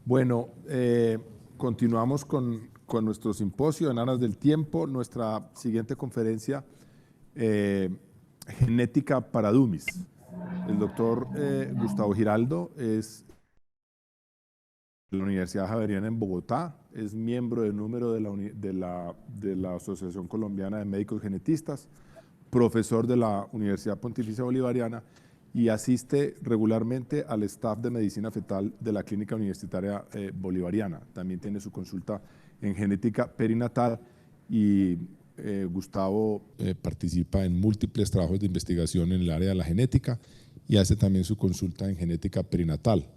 Bueno, continuamos con nuestro simposio en Aras del Tiempo. Nuestra siguiente conferencia, Genética para Dummies. El doctor Gustavo Giraldo es de la Universidad Javeriana en Bogotá, es miembro de número de la Asociación Colombiana de Médicos Genetistas, profesor de la Universidad Pontificia Bolivariana y asiste regularmente al staff de medicina fetal de la Clínica Universitaria Bolivariana. También tiene su consulta en genética perinatal y Gustavo participa en múltiples trabajos de investigación en el área de la genética y hace también su consulta en genética perinatal.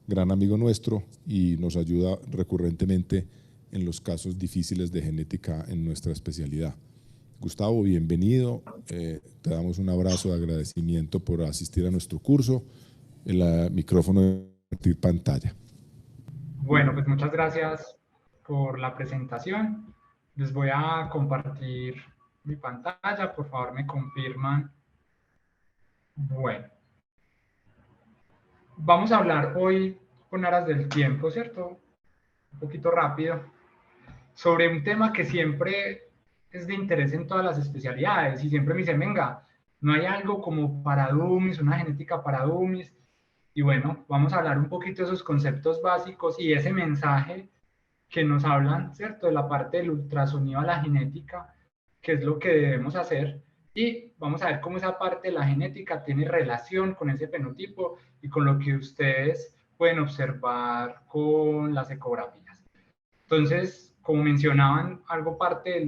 Gran amigo nuestro y nos ayuda recurrentemente en los casos difíciles de genética en nuestra especialidad. Gustavo, bienvenido. Te damos un abrazo de agradecimiento por asistir a nuestro curso. El micrófono de compartir pantalla. Bueno, pues muchas gracias por la presentación. Les voy a compartir mi pantalla. Por favor, me confirman. Bueno, vamos a hablar hoy con aras del tiempo, ¿cierto? Un poquito rápido, sobre un tema que siempre es de interés en todas las especialidades y siempre me dicen, venga, no hay algo como para dummies, una genética para dummies. Y bueno, vamos a hablar un poquito de esos conceptos básicos y ese mensaje que nos hablan, ¿cierto?, de la parte del ultrasonido a la genética, qué es lo que debemos hacer, y vamos a ver cómo esa parte de la genética tiene relación con ese fenotipo y con lo que ustedes pueden observar con las ecografías. Entonces, como mencionaban, algo parte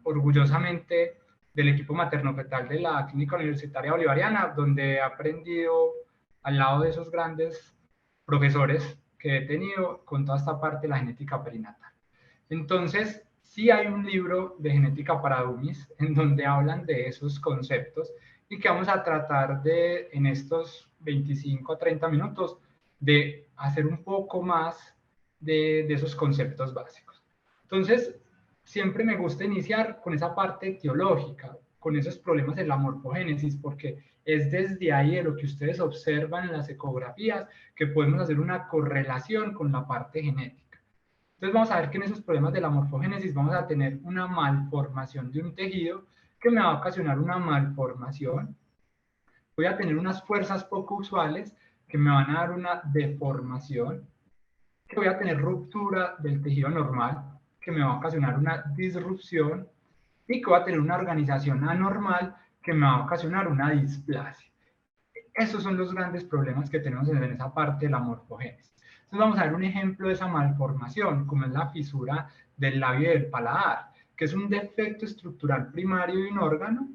orgullosamente del equipo materno-fetal de la Clínica Universitaria Bolivariana, donde he aprendido al lado de esos grandes profesores que he tenido con toda esta parte de la genética perinatal. Entonces, sí hay un libro de genética para dummies en donde hablan de esos conceptos y que vamos a tratar de, en estos 25 a 30 minutos, de hacer un poco más de esos conceptos básicos. Entonces, siempre me gusta iniciar con esa parte teológica, con esos problemas de la morfogénesis, porque es desde ahí de lo que ustedes observan en las ecografías que podemos hacer una correlación con la parte genética. Entonces vamos a ver que en esos problemas de la morfogénesis vamos a tener una malformación de un tejido que me va a ocasionar una malformación. Voy a tener unas fuerzas poco usuales que me van a dar una deformación, que voy a tener ruptura del tejido normal, que me va a ocasionar una disrupción, y que voy a tener una organización anormal que me va a ocasionar una displasia. Esos son los grandes problemas que tenemos en esa parte de la morfogénesis. Entonces vamos a ver un ejemplo de esa malformación, como es la fisura del labio y del paladar, que es un defecto estructural primario de un órgano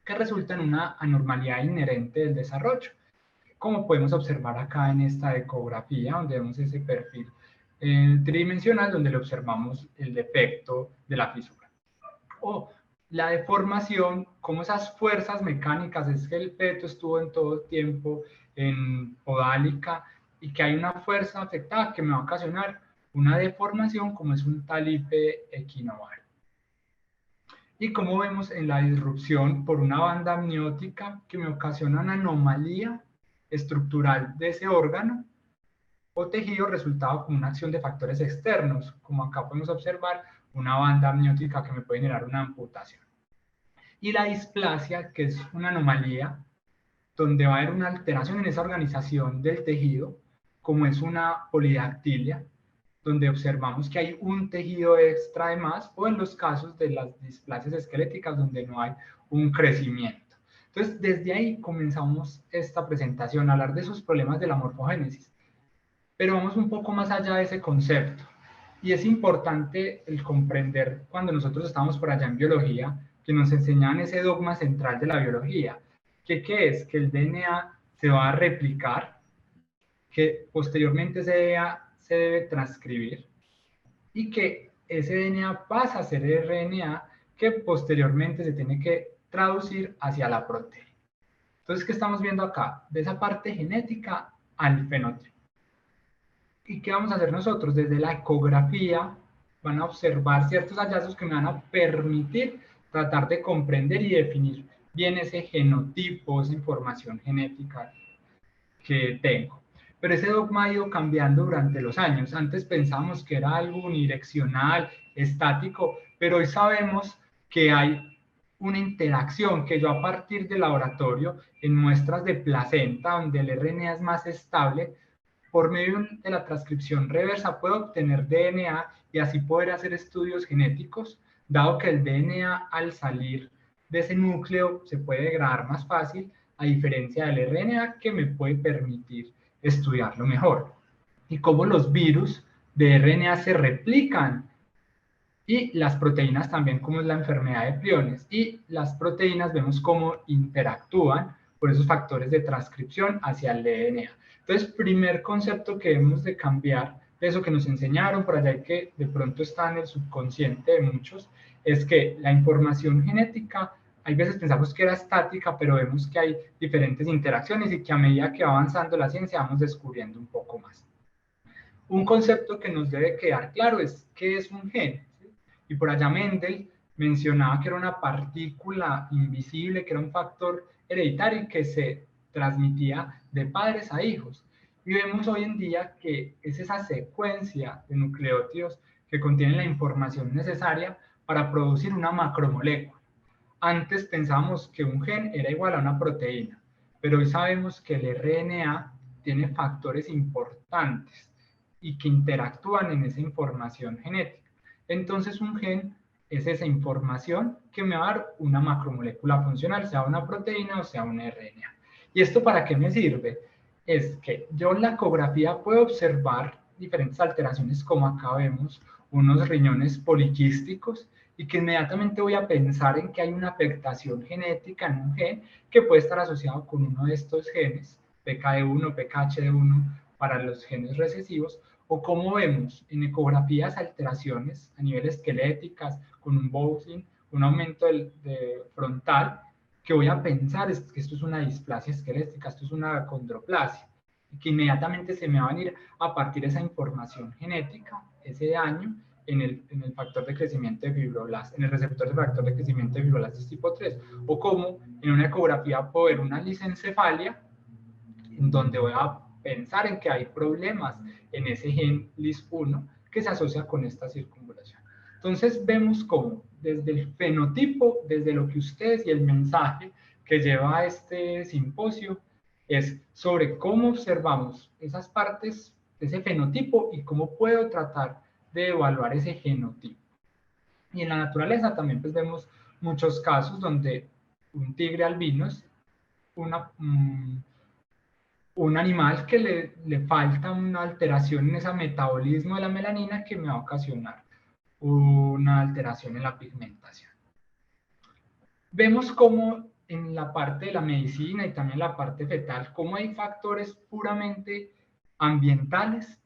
que resulta en una anormalidad inherente del desarrollo, como podemos observar acá en esta ecografía, donde vemos ese perfil tridimensional, donde le observamos el defecto de la fisura. O la deformación, como esas fuerzas mecánicas, es que el feto estuvo en todo el tiempo en podálica y que hay una fuerza afectada que me va a ocasionar una deformación, como es un talipe equinoval. Y como vemos en la disrupción por una banda amniótica que me ocasiona una anomalía estructural de ese órgano o tejido resultado como una acción de factores externos, como acá podemos observar una banda amniótica que me puede generar una amputación. Y la displasia, que es una anomalía donde va a haber una alteración en esa organización del tejido, como es una polidactilia, donde observamos que hay un tejido extra de más, o en los casos de las displasias esqueléticas donde no hay un crecimiento. Entonces, desde ahí comenzamos esta presentación, a hablar de esos problemas de la morfogénesis. Pero vamos un poco más allá de ese concepto. Y es importante el comprender cuando nosotros estamos por allá en biología, que nos enseñan ese dogma central de la biología, que ¿qué es? Que el DNA se va a replicar, que posteriormente se debe transcribir y que ese DNA pasa a ser RNA que posteriormente se tiene que traducir hacia la proteína. Entonces, ¿qué estamos viendo acá? De esa parte genética al fenotipo. ¿Y qué vamos a hacer nosotros? Desde la ecografía van a observar ciertos hallazgos que me van a permitir tratar de comprender y definir bien ese genotipo, esa información genética que tengo. Pero ese dogma ha ido cambiando durante los años. Antes pensamos que era algo unidireccional, estático, pero hoy sabemos que hay una interacción, que yo a partir del laboratorio, en muestras de placenta, donde el RNA es más estable, por medio de la transcripción reversa puedo obtener DNA y así poder hacer estudios genéticos, dado que el DNA al salir de ese núcleo se puede degradar más fácil, a diferencia del RNA que me puede permitir estudiarlo mejor. Y cómo los virus de RNA se replican y las proteínas también, como es la enfermedad de priones. Y las proteínas vemos cómo interactúan por esos factores de transcripción hacia el DNA. Entonces, primer concepto que debemos de cambiar de eso que nos enseñaron por allá y que de pronto está en el subconsciente de muchos, es que la información genética, hay veces pensamos que era estática, pero vemos que hay diferentes interacciones y que a medida que va avanzando la ciencia vamos descubriendo un poco más. Un concepto que nos debe quedar claro es qué es un gen. ¿Sí? Y por allá Mendel mencionaba que era una partícula invisible, que era un factor hereditario que se transmitía de padres a hijos. Y vemos hoy en día que es esa secuencia de nucleótidos que contienen la información necesaria para producir una macromolécula. Antes pensábamos que un gen era igual a una proteína, pero hoy sabemos que el RNA tiene factores importantes y que interactúan en esa información genética. Entonces un gen es esa información que me va a dar una macromolécula funcional, sea una proteína o sea un RNA. ¿Y esto para qué me sirve? Es que yo en la ecografía puedo observar diferentes alteraciones como acá vemos, unos riñones poliquísticos, y que inmediatamente voy a pensar en que hay una afectación genética en un gen que puede estar asociado con uno de estos genes, PKD1, PKHD1, para los genes recesivos, o como vemos en ecografías alteraciones a nivel esqueléticas, con un bouncing, un aumento de frontal, que voy a pensar es que esto es una displasia esquelética, esto es una acondroplasia, y que inmediatamente se me va a venir a partir de esa información genética, ese daño, en el factor de crecimiento de fibroblastos, en el receptor de factor de crecimiento de fibroblastos tipo 3, o como en una ecografía puedo ver una lisencefalia, en donde voy a pensar en que hay problemas en ese gen LIS1 que se asocia con esta circunvalación. Entonces vemos cómo desde el fenotipo, desde lo que ustedes y el mensaje que lleva a este simposio es sobre cómo observamos esas partes de ese fenotipo y cómo puedo tratar de evaluar ese genotipo. Y en la naturaleza también pues vemos muchos casos donde un tigre albino es un animal que le falta una alteración en ese metabolismo de la melanina que me va a ocasionar una alteración en la pigmentación. Vemos cómo en la parte de la medicina y también en la parte fetal, cómo hay factores puramente ambientales,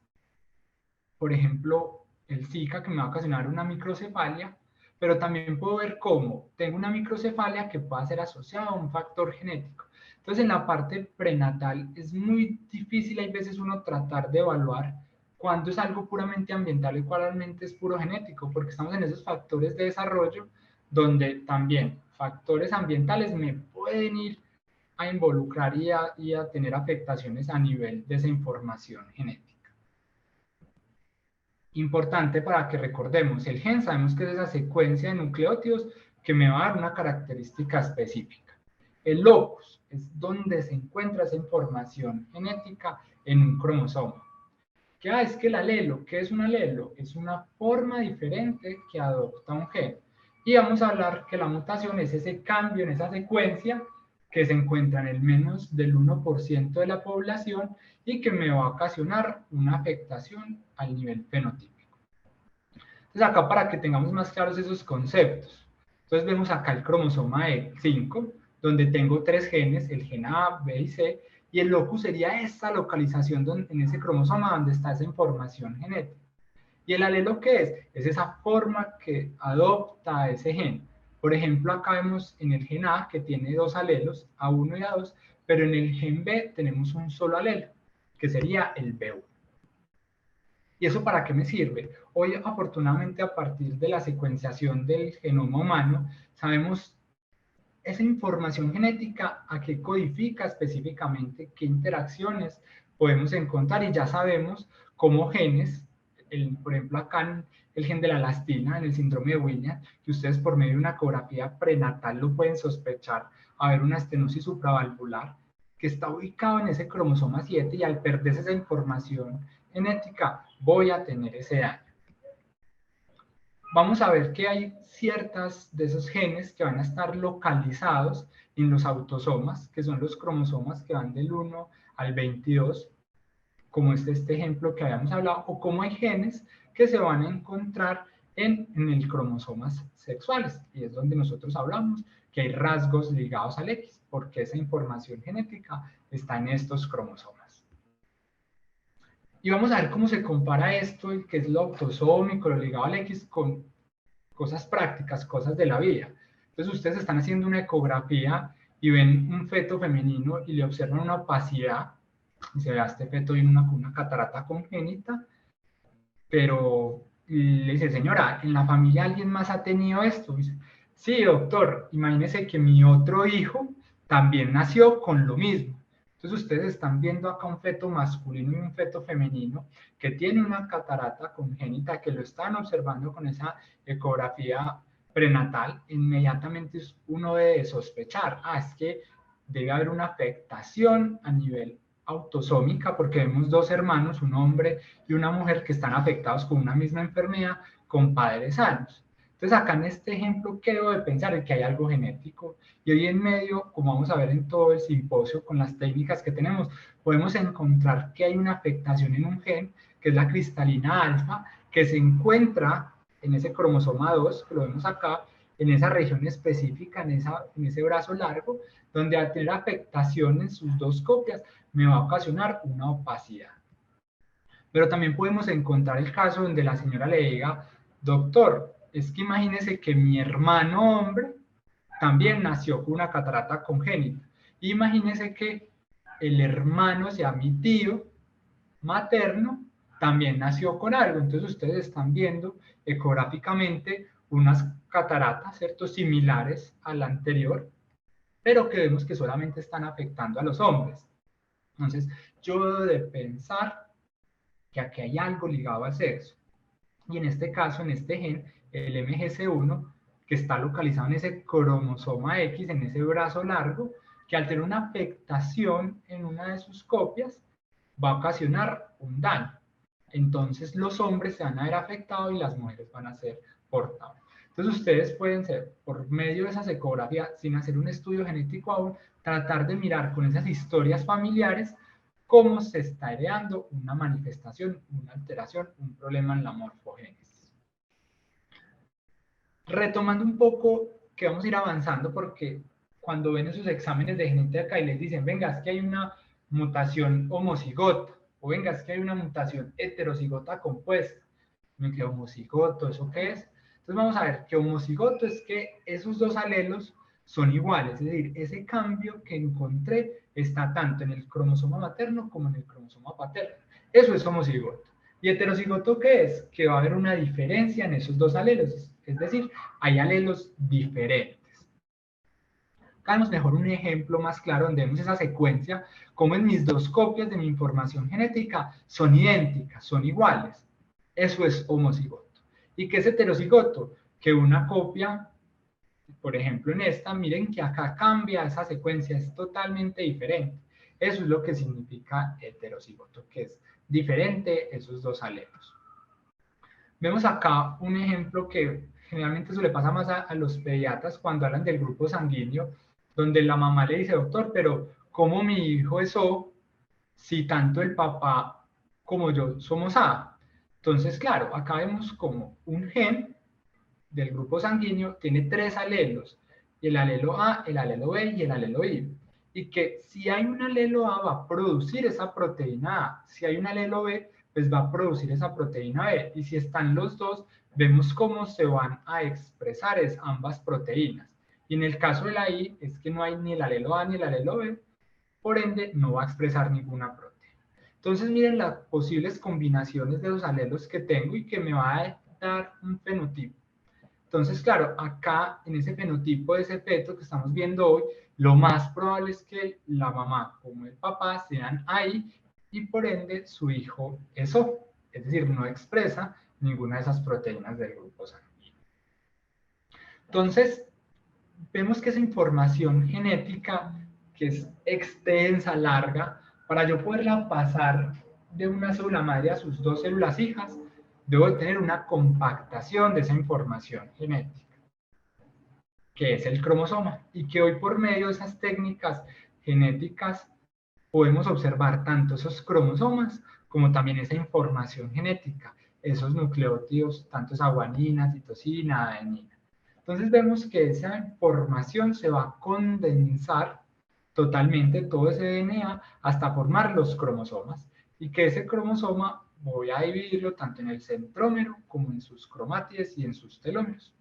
por ejemplo, el Zika que me va a ocasionar una microcefalia, pero también puedo ver cómo tengo una microcefalia que pueda ser asociada a un factor genético. Entonces, en la parte prenatal es muy difícil, hay veces uno tratar de evaluar cuándo es algo puramente ambiental y cuál realmente es puro genético, porque estamos en esos factores de desarrollo donde también factores ambientales me pueden ir a involucrar y a tener afectaciones a nivel de esa información genética. Importante para que recordemos, el gen sabemos que es esa secuencia de nucleótidos que me va a dar una característica específica. El locus es donde se encuentra esa información genética en un cromosoma. ¿Qué es que el alelo? ¿Qué es un alelo? Es una forma diferente que adopta un gen. Y vamos a hablar que la mutación es ese cambio en esa secuencia que se encuentra en el menos del 1% de la población y que me va a ocasionar una afectación al nivel fenotípico. Entonces acá para que tengamos más claros esos conceptos. Entonces vemos acá el cromosoma E5, donde tengo 3 genes, el gen A, B y C, y el locus sería esa localización en ese cromosoma donde está esa información genética. ¿Y el alelo qué es? Es esa forma que adopta ese gen. Por ejemplo, acá vemos en el gen A que tiene 2 alelos, A1 y A2, pero en el gen B tenemos un solo alelo, que sería el B1. ¿Y eso para qué me sirve? Hoy, afortunadamente, a partir de la secuenciación del genoma humano, sabemos esa información genética a qué codifica específicamente, qué interacciones podemos encontrar, y ya sabemos cómo genes, por ejemplo acá el gen de la elastina en el síndrome de Williams, que ustedes por medio de una ecografía prenatal lo pueden sospechar, haber una estenosis supravalvular, que está ubicado en ese cromosoma 7, y al perderse esa información genética voy a tener ese daño. Vamos a ver que hay ciertas de esos genes que van a estar localizados en los autosomas, que son los cromosomas que van del 1 al 22, como es este ejemplo que habíamos hablado, o como hay genes que se van a encontrar en el cromosomas sexuales, y es donde nosotros hablamos que hay rasgos ligados al X, porque esa información genética está en estos cromosomas. Y vamos a ver cómo se compara esto, que es lo autosómico, lo ligado al X, con cosas prácticas, cosas de la vida. Entonces ustedes están haciendo una ecografía y ven un feto femenino y le observan una opacidad, y se ve a este feto en una catarata congénita, pero le dice, señora, ¿en la familia alguien más ha tenido esto? Dice, sí, doctor, imagínese que mi otro hijo también nació con lo mismo. Entonces ustedes están viendo acá un feto masculino y un feto femenino que tiene una catarata congénita, que lo están observando con esa ecografía prenatal. Inmediatamente uno debe sospechar, es que debe haber una afectación a nivel autosómica, porque vemos dos hermanos, un hombre y una mujer, que están afectados con una misma enfermedad, con padres sanos. Entonces acá en este ejemplo, ¿qué debo de pensar? En que hay algo genético, y hoy en medio, como vamos a ver en todo el simposio con las técnicas que tenemos, podemos encontrar que hay una afectación en un gen, que es la cristalina alfa, que se encuentra en ese cromosoma 2, que lo vemos acá, en esa región específica, en ese brazo largo, donde al tener afectación en sus dos copias, me va a ocasionar una opacidad. Pero también podemos encontrar el caso donde la señora le diga, doctor, es que imagínese que mi hermano hombre también nació con una catarata congénita. Imagínese que el hermano, o sea, mi tío materno, también nació con algo. Entonces ustedes están viendo ecográficamente unas cataratas, ¿cierto?, similares a la anterior, pero que vemos que solamente están afectando a los hombres. Entonces, yo debo de pensar que aquí hay algo ligado al sexo. Y en este caso, en este gen, el MGC1, que está localizado en ese cromosoma X, en ese brazo largo, que al tener una afectación en una de sus copias, va a ocasionar un daño. Entonces, los hombres se van a ver afectados y las mujeres van a ser portadoras. Entonces, ustedes pueden ser, por medio de esas ecografías, sin hacer un estudio genético aún, tratar de mirar con esas historias familiares cómo se está heredando una manifestación, una alteración, un problema en la morfogénesis. Retomando un poco, que vamos a ir avanzando, porque cuando ven esos exámenes de genética y les dicen, venga, es que hay una mutación homocigota, o venga, es que hay una mutación heterocigota compuesta, me quedo homocigoto, ¿eso qué es? Entonces vamos a ver que homocigoto es que esos dos alelos son iguales, es decir, ese cambio que encontré está tanto en el cromosoma materno como en el cromosoma paterno. Eso es homocigoto. ¿Y heterocigoto qué es? Que va a haber una diferencia en esos dos alelos, es decir, hay alelos diferentes. Acá vemos mejor un ejemplo más claro donde vemos esa secuencia, como en mis dos copias de mi información genética son idénticas, son iguales. Eso es homocigoto. ¿Y qué es heterocigoto? Que una copia, por ejemplo en esta, miren que acá cambia esa secuencia, es totalmente diferente. Eso es lo que significa heterocigoto, que es diferente esos dos alelos. Vemos acá un ejemplo que generalmente eso le pasa más a los pediatras cuando hablan del grupo sanguíneo, donde la mamá le dice, doctor, pero ¿cómo mi hijo es O si tanto el papá como yo somos A? Entonces, claro, acá vemos como un gen del grupo sanguíneo tiene tres alelos, el alelo A, el alelo B y el alelo I. Y que si hay un alelo A va a producir esa proteína A, si hay un alelo B, pues va a producir esa proteína B. Y si están los dos, vemos cómo se van a expresar ambas proteínas. Y en el caso de la I, es que no hay ni el alelo A ni el alelo B, por ende no va a expresar ninguna proteína. Entonces miren las posibles combinaciones de los alelos que tengo y que me va a dar un fenotipo. Entonces, claro, acá en ese fenotipo de ese feto que estamos viendo hoy, lo más probable es que la mamá como el papá sean ahí y por ende su hijo es O, es decir, no expresa ninguna de esas proteínas del grupo sanguíneo. Entonces, vemos que esa información genética, que es extensa, larga, para yo poderla pasar de una célula madre a sus dos células hijas, debo tener una compactación de esa información genética, que es el cromosoma, y que hoy por medio de esas técnicas genéticas podemos observar tanto esos cromosomas como también esa información genética, esos nucleótidos, tanto esa guanina, citosina, adenina. Entonces vemos que esa información se va a condensar totalmente todo ese DNA hasta formar los cromosomas y que ese cromosoma voy a dividirlo tanto en el centrómero como en sus cromátides y en sus telómeros,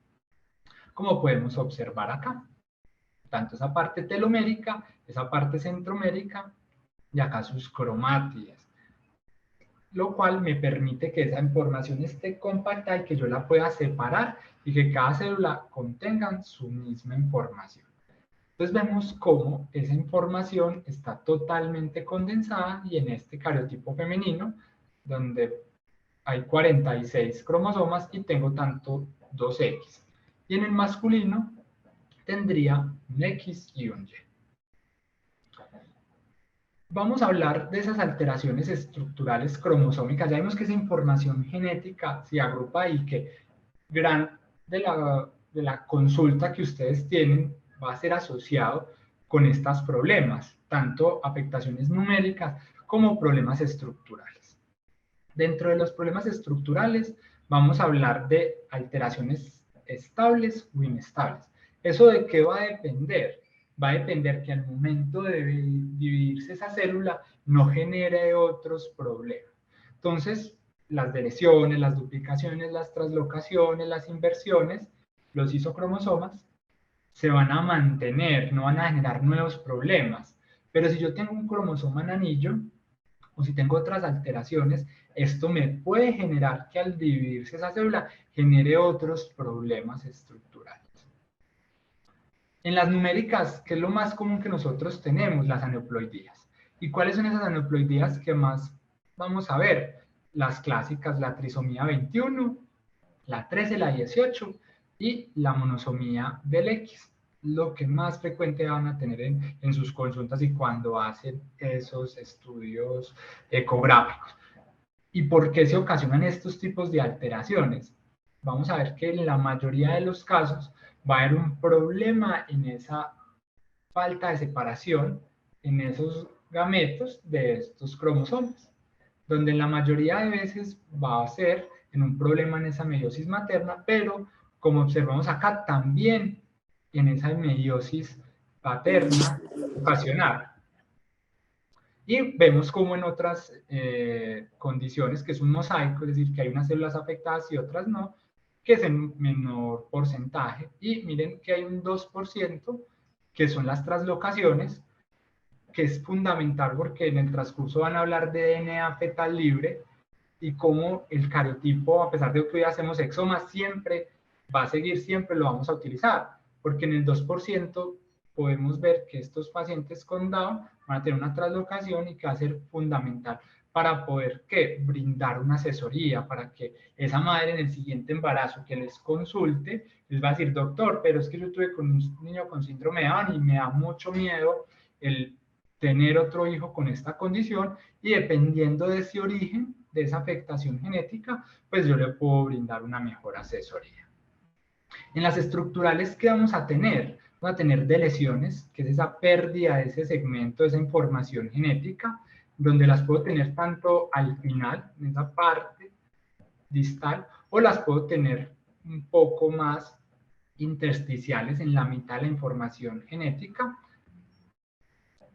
como podemos observar acá. Tanto esa parte telomérica, esa parte centromérica y acá sus cromátides, lo cual me permite que esa información esté compacta y que yo la pueda separar y que cada célula contenga su misma información. Entonces vemos cómo esa información está totalmente condensada y en este cariotipo femenino, donde hay 46 cromosomas y tengo tanto 2X. Y en el masculino tendría un X y un Y. Vamos a hablar de esas alteraciones estructurales cromosómicas. Ya vimos que esa información genética se agrupa y que gran de la consulta que ustedes tienen va a ser asociado con estos problemas, tanto afectaciones numéricas como problemas estructurales. Dentro de los problemas estructurales vamos a hablar de alteraciones estables o inestables. ¿Eso de qué va a depender? Va a depender que al momento de dividirse esa célula no genere otros problemas. Entonces, las deleciones, las duplicaciones, las translocaciones, las inversiones, los isocromosomas, se van a mantener, no van a generar nuevos problemas. Pero si yo tengo un cromosoma en anillo, o si tengo otras alteraciones, esto me puede generar que al dividirse esa célula genere otros problemas estructurales. En las numéricas, ¿qué es lo más común que nosotros tenemos? Las aneuploidías. ¿Y cuáles son esas aneuploidías que más vamos a ver? Las clásicas, la trisomía 21, la 13, la 18 y la monosomía del X, lo que más frecuente van a tener en sus consultas y cuando hacen esos estudios ecográficos. ¿Y por qué se ocasionan estos tipos de alteraciones? Vamos a ver que en la mayoría de los casos va a haber un problema en esa falta de separación en esos gametos de estos cromosomas, donde en la mayoría de veces va a ser en un problema en esa meiosis materna, pero como observamos acá, también en esa meiosis paterna ocasionar. Y vemos como en otras condiciones, que es un mosaico, es decir, que hay unas células afectadas y otras no, que es en menor porcentaje. Y miren que hay un 2%, que son las translocaciones, que es fundamental porque en el transcurso van a hablar de DNA fetal libre y cómo el cariotipo, a pesar de que hoy hacemos exomas, siempre va a seguir, siempre lo vamos a utilizar, porque en el 2% podemos ver que estos pacientes con Down van a tener una translocación y que va a ser fundamental para poder brindar una asesoría, para que esa madre en el siguiente embarazo que les consulte, les va a decir, doctor, pero es que yo tuve con un niño con síndrome de Down y me da mucho miedo el tener otro hijo con esta condición y dependiendo de ese origen, de esa afectación genética, pues yo le puedo brindar una mejor asesoría. En las estructurales, ¿qué vamos a tener? Vamos a tener deleciones, que es esa pérdida de ese segmento, de esa información genética, donde las puedo tener tanto al final, en esa parte distal, o las puedo tener un poco más intersticiales en la mitad de la información genética.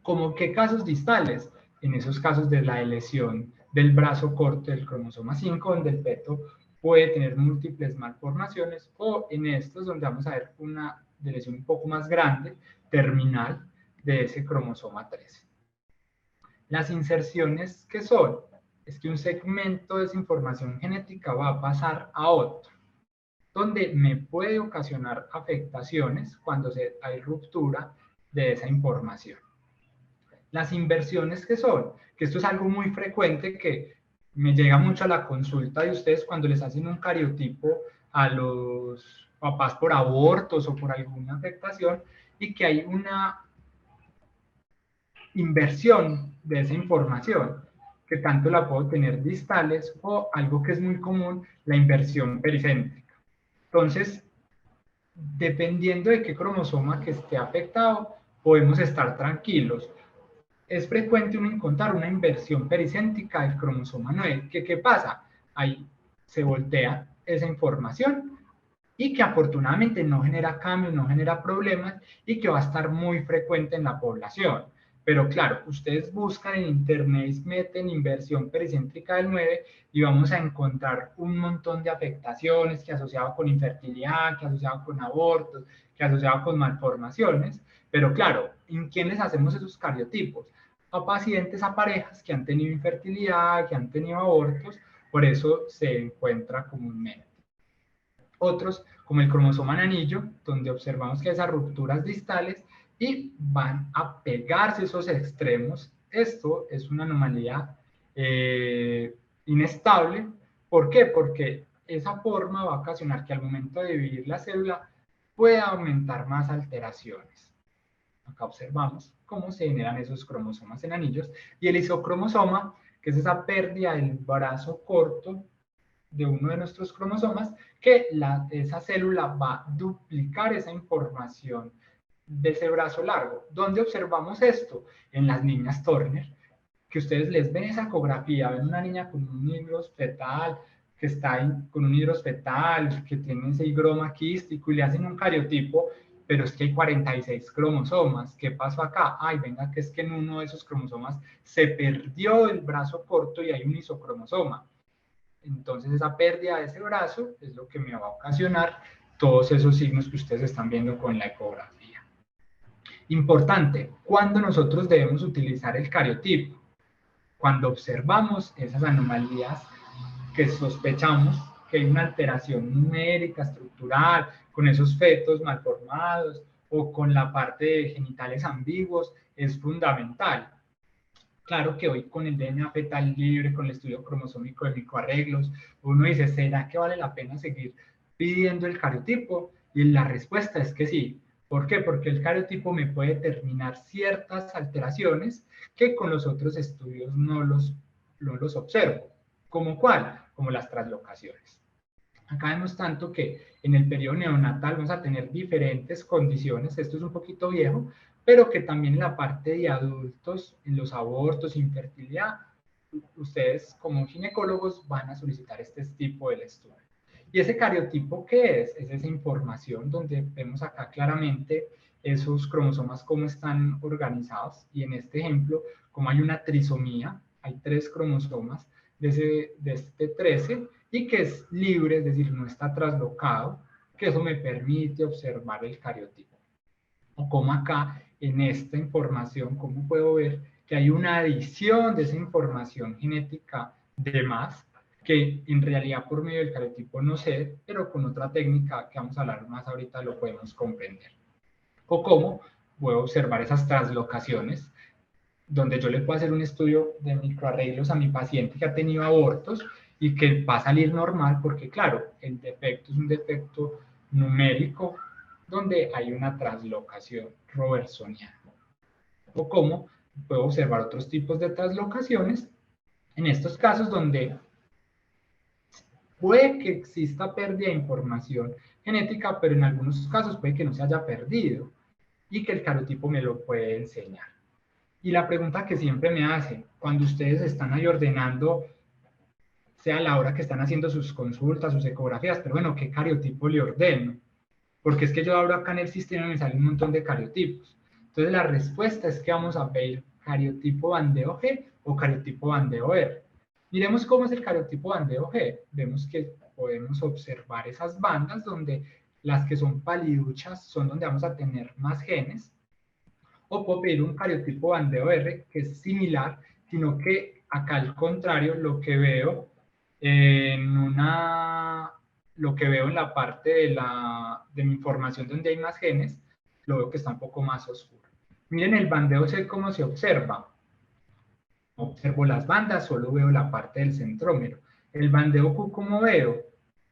¿Cómo qué casos distales? En esos casos de la lesión del brazo corto del cromosoma 5, donde el feto puede tener múltiples malformaciones, o en estos donde vamos a ver una lesión un poco más grande, terminal, de ese cromosoma 13. Las inserciones, ¿qué son? Es que un segmento de esa información genética va a pasar a otro, donde me puede ocasionar afectaciones cuando hay ruptura de esa información. Las inversiones que son, que esto es algo muy frecuente que me llega mucho a la consulta de ustedes cuando les hacen un cariotipo a los papás por abortos o por alguna afectación y que hay una inversión de esa información, que tanto la puedo tener distales o algo que es muy común, la inversión pericéntrica. Entonces, dependiendo de qué cromosoma que esté afectado, podemos estar tranquilos. Es frecuente uno encontrar una inversión pericéntrica del cromosoma 9. ¿Qué pasa? Ahí se voltea esa información y que afortunadamente no genera cambios, no genera problemas y que va a estar muy frecuente en la población. Pero claro, ustedes buscan en internet, meten inversión pericéntrica del 9 y vamos a encontrar un montón de afectaciones que asociado con infertilidad, que asociado con abortos, que asociado con malformaciones. Pero claro, ¿en quién les hacemos esos cariotipos? A pacientes, a parejas que han tenido infertilidad, que han tenido abortos, por eso se encuentra comúnmente. Otros, como el cromosoma en anillo, donde observamos que hay esas rupturas distales y van a pegarse esos extremos. Esto es una anomalía inestable. ¿Por qué? Porque esa forma va a ocasionar que al momento de dividir la célula pueda aumentar más alteraciones. Acá observamos cómo se generan esos cromosomas en anillos y el isocromosoma, que es esa pérdida del brazo corto de uno de nuestros cromosomas, que esa célula va a duplicar esa información de ese brazo largo. ¿Dónde observamos esto? En las niñas Turner, que ustedes les ven esa ecografía, ven una niña con un hidros fetal, que está con un hidros fetal, que tiene ese higroma quístico y le hacen un cariotipo, pero es que hay 46 cromosomas. ¿Qué pasó acá? Ay, venga, que es que en uno de esos cromosomas se perdió el brazo corto y hay un isocromosoma. Entonces esa pérdida de ese brazo es lo que me va a ocasionar todos esos signos que ustedes están viendo con la ecografía. Importante, ¿cuándo nosotros debemos utilizar el cariotipo? Cuando observamos esas anomalías que sospechamos que hay una alteración numérica, estructural, con esos fetos malformados o con la parte de genitales ambiguos, es fundamental. Claro que hoy con el DNA fetal libre, con el estudio cromosómico de microarreglos, uno dice, ¿será que vale la pena seguir pidiendo el cariotipo? Y la respuesta es que sí. ¿Por qué? Porque el cariotipo me puede determinar ciertas alteraciones que con los otros estudios no los observo. ¿Como cuál? Como las translocaciones. Acá vemos tanto que en el periodo neonatal vamos a tener diferentes condiciones, esto es un poquito viejo, pero que también en la parte de adultos, en los abortos, infertilidad, ustedes como ginecólogos van a solicitar este tipo de estudio. ¿Y ese cariotipo qué es? Es esa información donde vemos acá claramente esos cromosomas cómo están organizados y en este ejemplo, como hay una trisomía, hay 3 cromosomas de este 13 y que es libre, es decir, no está traslocado, que eso me permite observar el cariotipo. O como acá en esta información, cómo puedo ver que hay una adición de esa información genética de más, que en realidad por medio del cariotipo no sé, pero con otra técnica que vamos a hablar más ahorita lo podemos comprender. O cómo puedo observar esas translocaciones, donde yo le puedo hacer un estudio de microarreglos a mi paciente que ha tenido abortos y que va a salir normal, porque claro, el defecto es un defecto numérico donde hay una translocación robertsoniana. O cómo puedo observar otros tipos de translocaciones, en estos casos donde puede que exista pérdida de información genética, pero en algunos casos puede que no se haya perdido y que el cariotipo me lo puede enseñar. Y la pregunta que siempre me hacen, cuando ustedes están ahí ordenando, sea a la hora que están haciendo sus consultas, sus ecografías, pero bueno, ¿qué cariotipo le ordeno? Porque es que yo abro acá en el sistema y me sale un montón de cariotipos. Entonces la respuesta es que vamos a pedir cariotipo bandeo G o cariotipo bandeo R. Miremos cómo es el cariotipo bandeo G. Vemos que podemos observar esas bandas donde las que son paliduchas son donde vamos a tener más genes, o puedo pedir un cariotipo bandeo R que es similar, sino que acá al contrario lo que veo lo que veo en la parte de mi información donde hay más genes, lo veo que está un poco más oscuro. Miren el bandeo C cómo se observa. No observo las bandas, solo veo la parte del centrómero. El bandeo Q, como veo,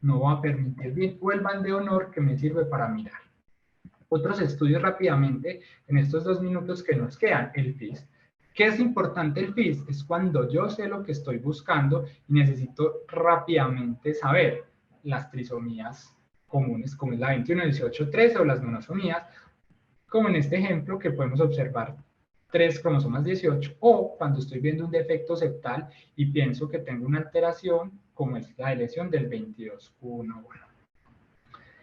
no va a permitir bien, o el bandeo NOR que me sirve para mirar. Otros estudios rápidamente en estos 2 minutos que nos quedan, el FIS. ¿Qué es importante el FIS? Es cuando yo sé lo que estoy buscando y necesito rápidamente saber las trisomías comunes, como es la 21, 18, 13 o las monosomías, como en este ejemplo que podemos observar 3 cromosomas 18, o cuando estoy viendo un defecto septal y pienso que tengo una alteración, como es la lesión del 22q11.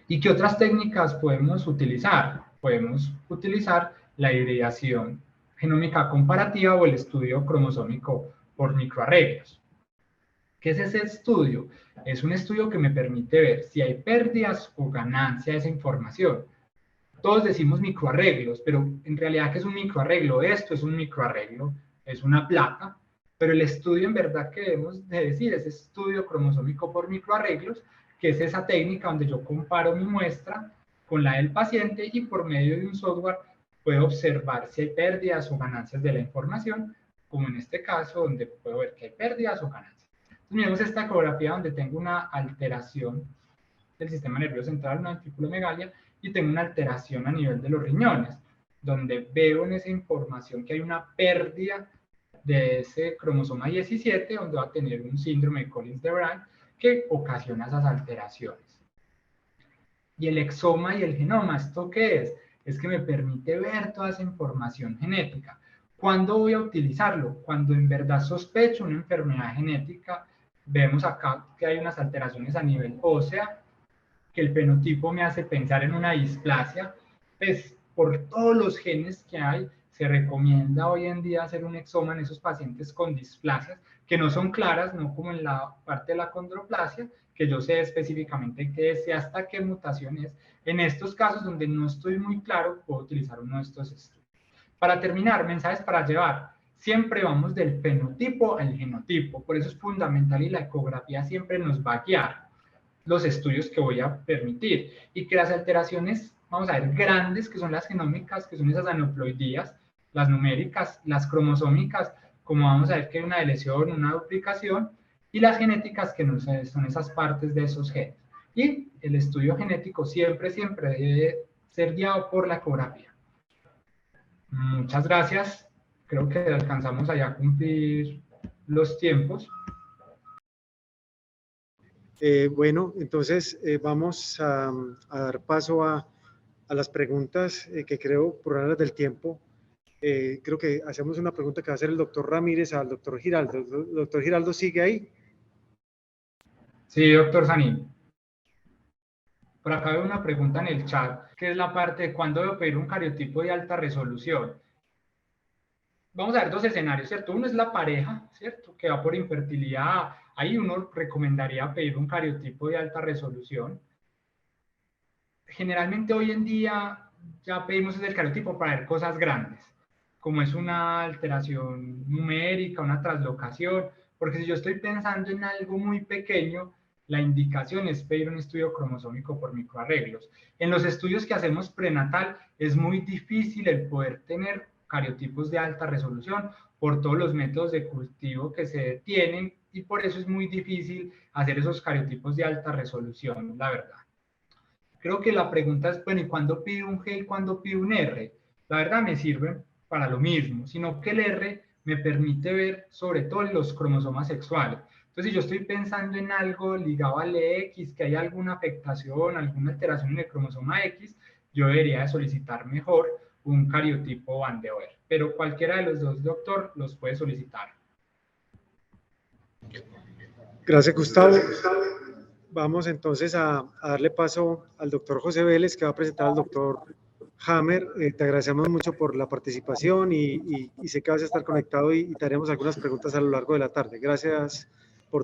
¿Y qué otras técnicas podemos utilizar? Podemos utilizar la hibridación genómica comparativa o el estudio cromosómico por microarreglos. ¿Qué es ese estudio? Es un estudio que me permite ver si hay pérdidas o ganancia de esa información. Todos decimos microarreglos, pero en realidad, ¿qué es un microarreglo? Esto es un microarreglo, es una placa, pero el estudio en verdad que debemos de decir es estudio cromosómico por microarreglos, que es esa técnica donde yo comparo mi muestra con la del paciente y por medio de un software puedo observar si hay pérdidas o ganancias de la información, como en este caso donde puedo ver que hay pérdidas o ganancias. Entonces, miremos esta ecografía donde tengo una alteración del sistema nervioso central, una ventriculomegalia, y tengo una alteración a nivel de los riñones, donde veo en esa información que hay una pérdida de ese cromosoma 17, donde va a tener un síndrome de Collins de Bryan que ocasiona esas alteraciones. Y el exoma y el genoma, ¿esto qué es? Es que me permite ver toda esa información genética. ¿Cuándo voy a utilizarlo? Cuando en verdad sospecho una enfermedad genética. Vemos acá que hay unas alteraciones a nivel ósea, que el fenotipo me hace pensar en una displasia, pues por todos los genes que hay, se recomienda hoy en día hacer un exoma en esos pacientes con displasias, que no son claras, no como en la parte de la condroplasia, que yo sé específicamente qué es y hasta qué mutación es. En estos casos donde no estoy muy claro, puedo utilizar uno de estos estudios. Para terminar, mensajes para llevar. Siempre vamos del fenotipo al genotipo, por eso es fundamental y la ecografía siempre nos va a guiar los estudios que voy a permitir y que las alteraciones, vamos a ver, grandes, que son las genómicas, que son esas aneuploidías, las numéricas, las cromosómicas, como vamos a ver que hay una deleción, una duplicación, y las genéticas, que no son esas partes de esos genes. Y el estudio genético siempre debe ser guiado por la ecografía. Muchas gracias. Creo que alcanzamos allá a cumplir los tiempos. Bueno, entonces vamos a dar paso a las preguntas que creo, por horas del tiempo, creo que hacemos una pregunta que va a hacer el doctor Ramírez al doctor Giraldo. ¿El doctor Giraldo sigue ahí? Sí, doctor Sanín. Por acá veo una pregunta en el chat, que es la parte de cuándo debo pedir un cariotipo de alta resolución. Vamos a ver 2 escenarios, ¿cierto? Uno es la pareja, ¿cierto? Que va por infertilidad. Ahí uno recomendaría pedir un cariotipo de alta resolución. Generalmente hoy en día ya pedimos el cariotipo para ver cosas grandes, como es una alteración numérica, una translocación, porque si yo estoy pensando en algo muy pequeño, la indicación es pedir un estudio cromosómico por microarreglos. En los estudios que hacemos prenatal es muy difícil el poder tener cariotipos de alta resolución por todos los métodos de cultivo que se tienen y por eso es muy difícil hacer esos cariotipos de alta resolución, la verdad. Creo que la pregunta es, bueno, ¿y cuándo pido un G y cuándo pido un R? La verdad me sirve para lo mismo, sino que el R me permite ver sobre todo los cromosomas sexuales. Entonces, si yo estoy pensando en algo ligado al X, que hay alguna afectación, alguna alteración en el cromosoma X, yo debería solicitar mejor un cariotipo Van de Waal. Pero cualquiera de los dos, doctor, los puede solicitar. Gracias, Gustavo. Vamos entonces a darle paso al doctor José Vélez, que va a presentar al doctor Hammer. Te agradecemos mucho por la participación y sé que vas a estar conectado y te haremos algunas preguntas a lo largo de la tarde. Gracias,